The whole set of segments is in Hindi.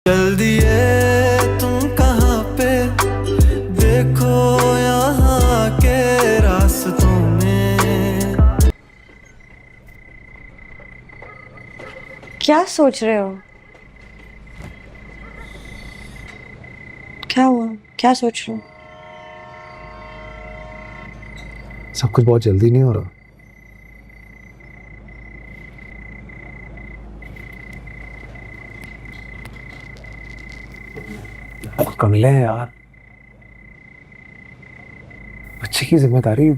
चल दिए तुम कहाँ पे, देखो यहाँ के रास्तों में। क्या सोच रहे हो? क्या हुआ? क्या सोच रहे हो? सब कुछ बहुत जल्दी नहीं हो रहा? कमले हैं यार, बच्चे की जिम्मेदारी।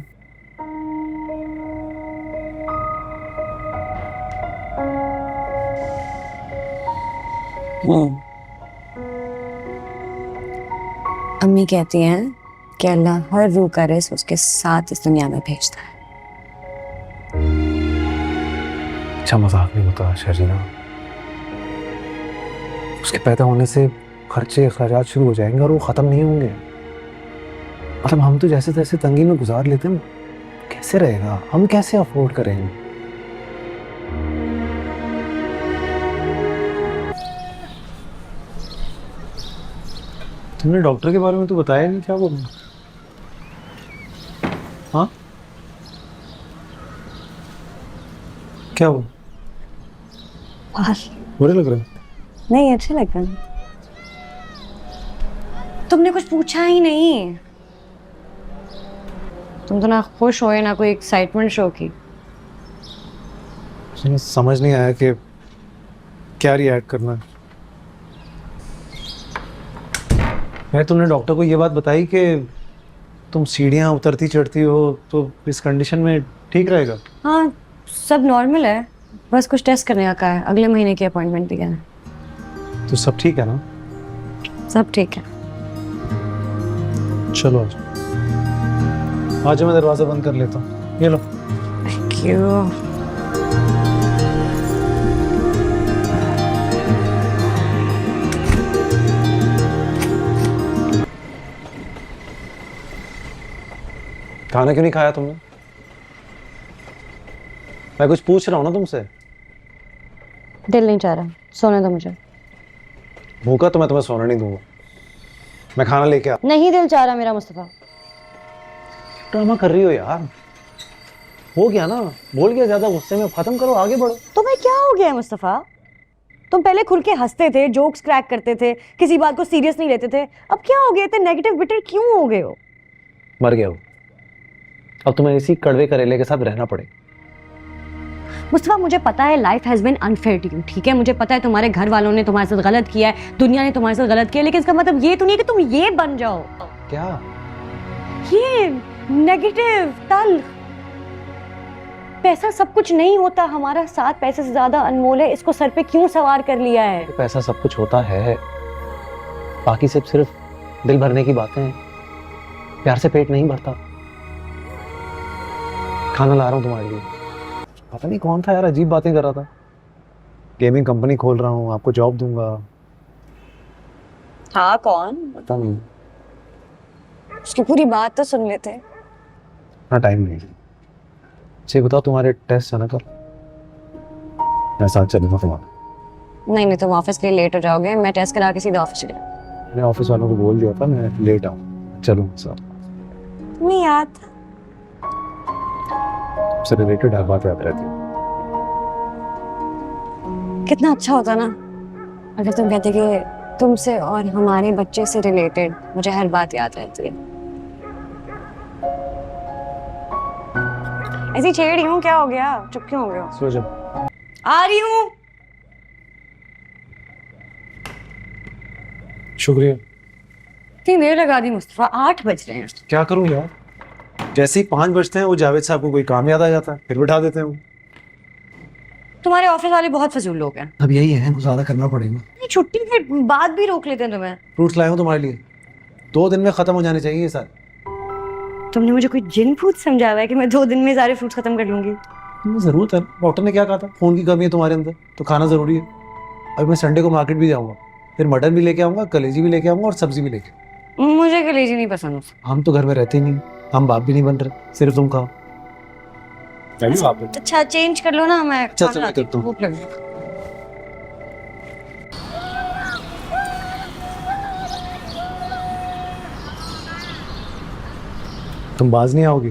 अम्मी कहती हैं कि अल्लाह हर रूह का रिज़्क उसके साथ इस दुनिया में भेजता है। अच्छा मजाक नहीं होता शर्जीना। उसके पैदा होने से खर्चे अखराजात शुरू हो जाएंगे और वो ख़त्म नहीं होंगे। मतलब हम तो जैसे तैसे तंगी में गुजार लेते हैं, कैसे रहेगा? हम कैसे अफोर्ड करेंगे? तुमने डॉक्टर के बारे में तो बताया नहीं, क्या बोलूं? हाँ, क्या वो बुरे लग रहे हैं? नहीं, अच्छे लग रहे हैं। तुमने कुछ पूछा ही नहीं। तुम तो ना खुश हुए ना कोई एक्साइटमेंट शो की। मुझे समझ नहीं आया कि क्या रिएक्ट करना है। मैं तुमने डॉक्टर को ये बात बताई कि तुम सीढ़ियाँ उतरती चढ़ती हो तो इस कंडीशन में ठीक रहेगा? हाँ, सब नॉर्मल है, बस कुछ टेस्ट करने का कहा है। अगले महीने की अपॉइंटमेंट दिया है। तो सब ठीक है ना? सब ठीक है। चलो आज मैं दरवाजा बंद कर लेता हूँ। ये लो। Thank you. खाना क्यों नहीं खाया तुमने? मैं कुछ पूछ रहा हूँ ना तुमसे। दिल नहीं चाह रहा, सोने दो मुझे। भूखा तो मैं तुम्हें सोने नहीं दूंगा। मैं खाना लेके आ। नहीं दिल चाह रहा मेरा मुस्तफा। ड्रामा कर रही हो यार। हो गया ना, बोल गया, ज्यादा गुस्से में खत्म करो, आगे बढ़ो। तुम्हें क्या हो गया है मुस्तफा? तुम पहले खुल के हंसते थे, जोक्स क्रैक करते थे, किसी बात को सीरियस नहीं लेते थे। अब क्या हो गया? इतने नेगेटिव बिटर क्यों हो गए हो? मर गया हो, अब तुम्हें इसी कड़वे करेले के साथ रहना पड़ेगा। मुस्तफा, मुझे पता है life has been unfair to you, ठीक है? मुझे पता है तुम्हारे घर वालों ने तुम्हारे साथ गलत किया है, दुनिया ने तुम्हारे साथ गलत किया, लेकिन इसका मतलब ये तो नहीं कि तुम ये बन जाओ। क्या? ये नेगेटिव तल्ख। पैसा सब कुछ नहीं होता, हमारा साथ पैसे से ज्यादा अनमोल है। इसको सर पे क्यों सवार कर लिया है? पैसा सब कुछ होता है, बाकी सिर्फ दिल भरने की बातें हैं। प्यार से पेट नहीं भरता। खाना ला रहा हूँ तुम्हारे लिए। पता नहीं कौन था यार, अजीब बातें कर रहा था। गेमिंग कंपनी खोल रहा हूँ, आपको जॉब दूंगा। हाँ, कौन? पता नहीं, उसकी पूरी बात तो सुन लेते। इतना टाइम नहीं। अच्छा बताओ, तुम्हारे टेस्ट है ना कल? मैं साथ चलूंगा तुम्हारे। नहीं, तुम ऑफिस के लिए लेट हो जाओगे। मैं टेस्ट करा के सीधा ऑफिस चले। मैंने ऑफिस वालों को बोल दिया था मैं लेट आऊँ, चलूंगा साथ। नहीं याद से रिलेटेड हर बात याद रहती है। कितना अच्छा होता ना अगर तुम कहते कि तुमसे और हमारे बच्चे से रिलेटेड मुझे हर बात याद रहती है। ऐसी छेड़ रही हूँ, क्या हो गया? चुप क्यों हो गए हो? सो जा। आ रही हूँ। शुक्रिया। इतनी देर लगा दी मुस्तफा, 8 बज रहे हैं। क्या करूं यार, जैसे ही 5 बजते हैं वो जावेद साहब को कोई काम याद आ जाता है, फिर बिठा देते हैं वो। तुम्हारे ऑफिस वाले बहुत फजूल लोग हैं। अब यही है, कुछ ज्यादा करना पड़ेगा। नहीं, छुट्टी के बाद भी रोक लेते हैं तुम्हें। फ्रूट्स लाया हूं तुम्हारे लिए, 2 दिन में खत्म हो जाने चाहिए ये सारे। तुमने मुझे कोई जिन भूत समझा हुआ है कि मैं 2 दिन में सारे फ्रूट्स खत्म कर लूंगी? जरूरत है, डॉक्टर ने क्या कहा था, खून की कमी है तुम्हारे अंदर तो खाना जरूरी है। अभी मैं संडे को मार्केट भी जाऊंगा, फिर मटन भी लेके आऊंगा, कलेजी भी लेके आऊंगा और सब्जी भी लेके। मुझे कलेजी नहीं पसंद। हम तो घर में रहते ही नहीं, हम बाप भी नहीं बन रहे, सिर्फ तुम खाओ। अच्छा चेंज कर लो ना, मैं अच्छा, मैं करता हूँ। भूख लगी। तुम बाज नहीं आओगी?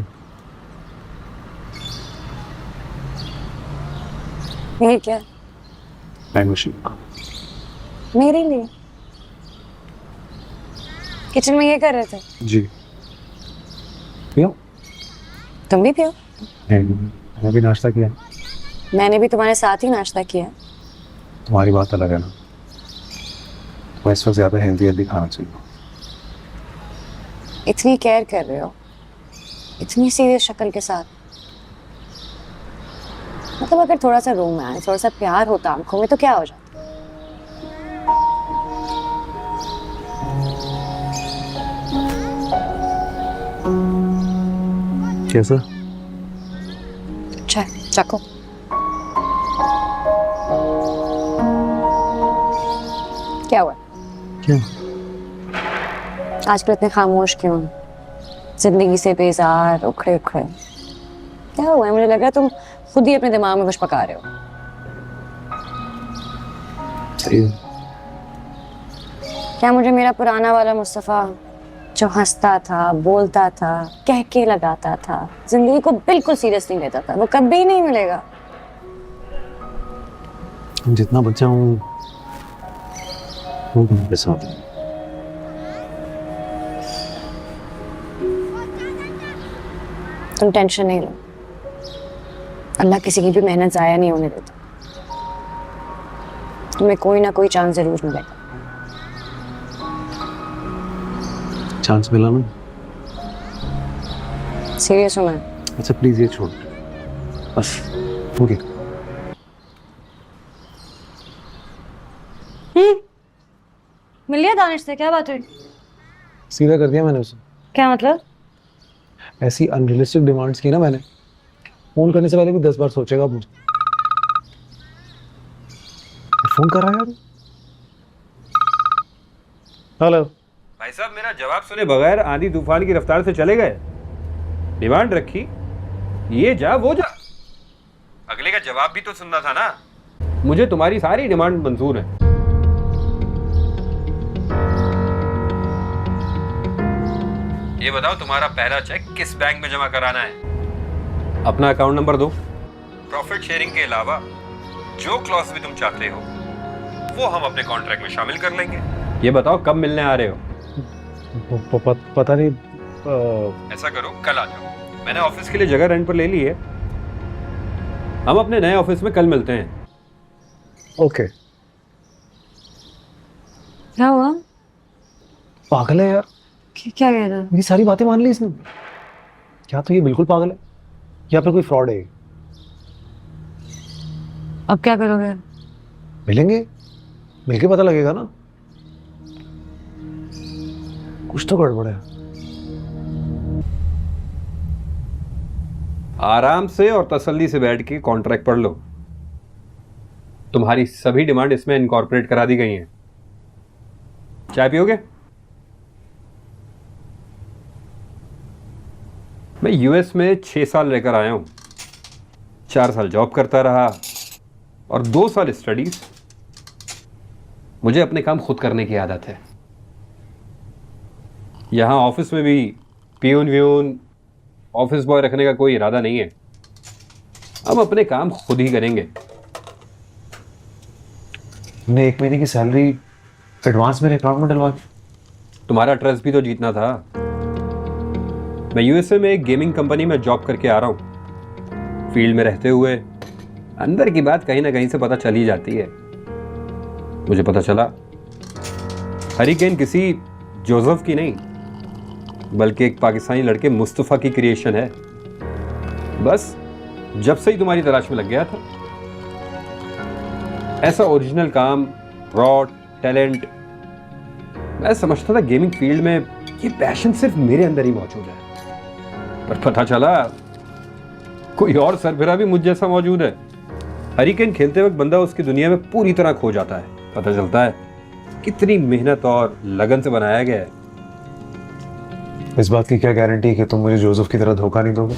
ये क्या? Mango shake. मेरे लिए? किचन में ये कर रहे थे? जी। पियो? तुम भी पियो। मैंने भी नाश्ता किया। मैंने भी तुम्हारे साथ ही नाश्ता किया। तुम्हारी बात अलग है ना, तो इस वक्त ज़्यादा हेल्दी खाना चाहिए। इतनी केयर कर रहे हो, इतनी सीरियस शक्ल के साथ। मतलब अगर थोड़ा सा रोमांस, थोड़ा सा प्यार होता आंखों में तो क्या हो जाता? कैसा? अच्छा, चाको। क्या हुआ? क्यों? आजकल इतने खामोश क्यों? जिंदगी से बेजार, उखड़े उखड़े। क्या हुआ है? मुझे लग रहा है तुम खुद ही अपने दिमाग में कुछ पका रहे हो। सही है। क्या मुझे मेरा पुराना वाला मुस्तफा जो हंसता था, बोलता था, कह के लगाता था, जिंदगी को बिल्कुल सीरियस नहीं लेता था, वो कभी नहीं मिलेगा? जितना बच्चा हूँ वो मेरे साथ है। तुम टेंशन नहीं लो, अल्लाह किसी की भी मेहनत जाया नहीं होने देता। तुम्हें कोई ना कोई चांस जरूर मिलेगा। चांस मिला ना? सीरियस हूँ मैं। अच्छा प्लीज ये छोड़ बस। ओके। मिल लिया दानिश से? क्या बात हुई? सीधा कर दिया मैंने उसे। क्या मतलब? ऐसी अनरियलिस्टिक डिमांड्स की ना मैंने, फोन करने से पहले भी 10 बार सोचेगा मुझे। फोन कर रहा है यार। हेलो भाई साहब, मेरा जवाब सुने बगैर आंधी तूफान की रफ्तार से चले गए। डिमांड रखी, ये जा वो जा, अगले का जवाब भी तो सुनना था ना। मुझे तुम्हारी सारी डिमांड मंजूर है। ये बताओ, तुम्हारा पहला चेक किस बैंक में जमा कराना है? अपना अकाउंट नंबर दो। प्रॉफिट शेयरिंग के अलावा जो क्लॉज भी तुम चाहते हो वो हम अपने कॉन्ट्रैक्ट में शामिल कर लेंगे। ये बताओ, कब मिलने आ रहे हो? पता नहीं। ऐसा करो, कल आ जाओ। मैंने ऑफिस के लिए जगह रेंट पर ले ली है। हम अपने नए ऑफिस में कल मिलते हैं। ओके। क्या हुआ? पागल है यार। क्या कह रहा? मेरी सारी बातें मान ली इसने। क्या तो ये बिल्कुल पागल है या फिर कोई फ्रॉड है? अब क्या करोगे? मिलेंगे, मिलके पता लगेगा ना। कुछ तो गड़बड़ है। आराम से और तसल्ली से बैठ के कॉन्ट्रैक्ट पढ़ लो। तुम्हारी सभी डिमांड इसमें इनकॉर्पोरेट करा दी गई हैं। चाय पियोगे? मैं यूएस में 6 साल रहकर आया हूं। 4 साल जॉब करता रहा और 2 साल स्टडीज। मुझे अपने काम खुद करने की आदत है। यहां ऑफिस में भी पियून व्यून, ऑफिस बॉय रखने का कोई इरादा नहीं है। हम अपने काम खुद ही करेंगे। हमने 1 महीने की सैलरी एडवांस मेरे अकाउंट में डलवा दी। तुम्हारा ट्रस्ट भी तो जीतना था। मैं यूएसए में एक गेमिंग कंपनी में जॉब करके आ रहा हूं। फील्ड में रहते हुए अंदर की बात कहीं ना कहीं से पता चल ही जाती है। मुझे पता चला हरिकेन किसी जोसेफ की नहीं बल्कि एक पाकिस्तानी लड़के मुस्तफ़ा की क्रिएशन है। बस जब से ही तुम्हारी तलाश में लग गया था। ऐसा ओरिजिनल काम, रॉ टैलेंट, मैं समझता था गेमिंग फील्ड में ये पैशन सिर्फ मेरे अंदर ही मौजूद है, पर पता चला कोई और सरफिरा भी मुझ जैसा मौजूद है। हरिकेन खेलते वक्त बंदा उसकी दुनिया में पूरी तरह खो जाता है। पता चलता है कितनी मेहनत और लगन से बनाया गया है। इस बात की क्या गारंटी कि तुम मुझे जोसेफ की तरह धोखा नहीं दोगे?